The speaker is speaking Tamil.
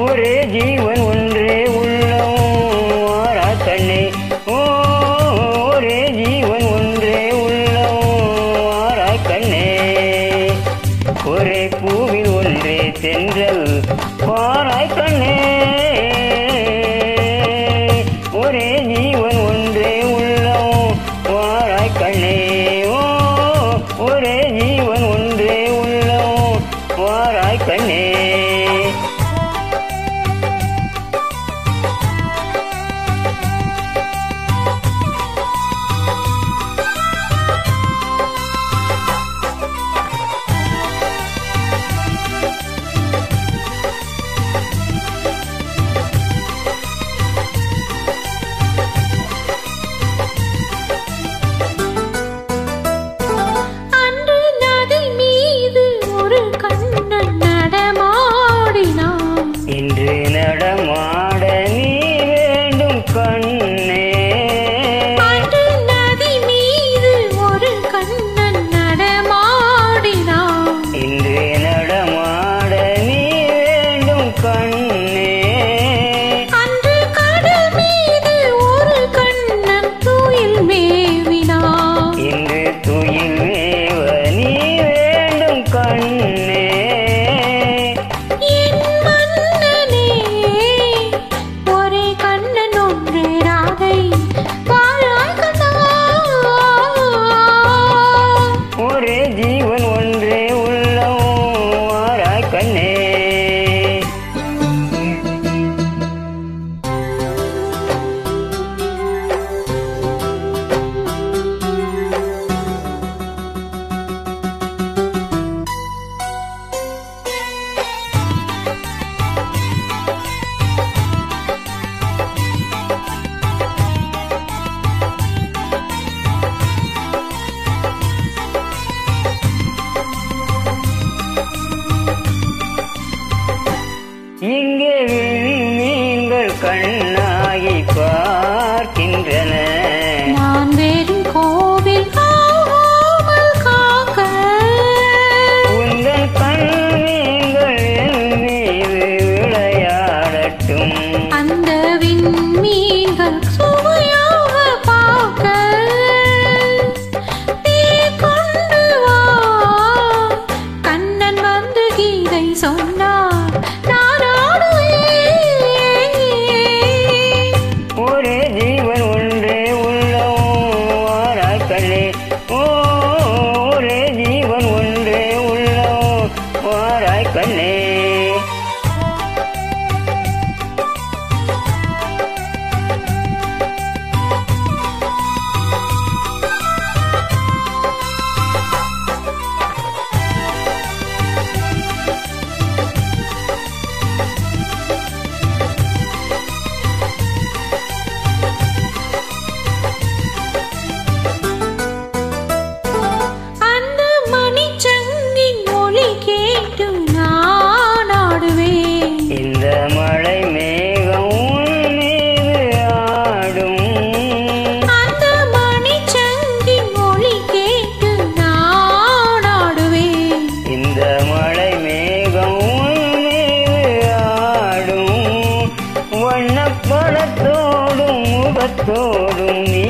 ஒரே ஜீவன் ஒன்றே உள்ளம் வாரா கண்ணே ஒரே ஜீவன் ஒன்றே உள்ளம் வாரா கண்ணே ஒரே பூவில் ஒன்றே தென்றல் வாராய் கண்ணே ஒரே ஜீவன் ஒன்றே உள்ளம் வாராய் கண்ணே ஒரே ஜீவன் ஒன்றே உள்ளம் வாராய் கண்ணே இன்று நடமாட நீ வேண்டும் கண்ணே அன்று நதி மீது ஒரு கண்ணன் நடமாடினான் இன்று நடமாட நீ வேண்டும் கண்ணே அன்று கடல் மீது ஒரு கண்ணன் துயில் மேவினான் இன்று துயில் மேவ நீ வேண்டும் கண்ணே ஒரே ஜீவன் ஒன்றே உள்ளம் வாராய் கண்ணே இங்கே மீன்கள் கண்ணாகி பார்க்கின்றன நான் வெறும் கோவில் ஆகாமல் காக்க உந்தன் கண் மீன்கள் என் மீது விளையாடட்டும் அந்த விண்மீன்கள் சுவையாக பார்க்க நீ கொண்டு வா கண்ணன் வந்து கீதை சொன்னார் ஒரே ஜீவன் ஒன்றே உள்ளம் வாராய் கண்ணே ஒரே ஜீவன் ஒன்றே உள்ளம் வாராய் கண்ணே இந்த மழை மேகம் உன் மீது ஆடும் அந்த மணிச்சங்கின் மொழி கேட்டு நான் ஆடுவேன் இந்த மழை மேகம் உன் மீது ஆடும் வண்ணப்படத்தோடும் முகத்தோடும் நீ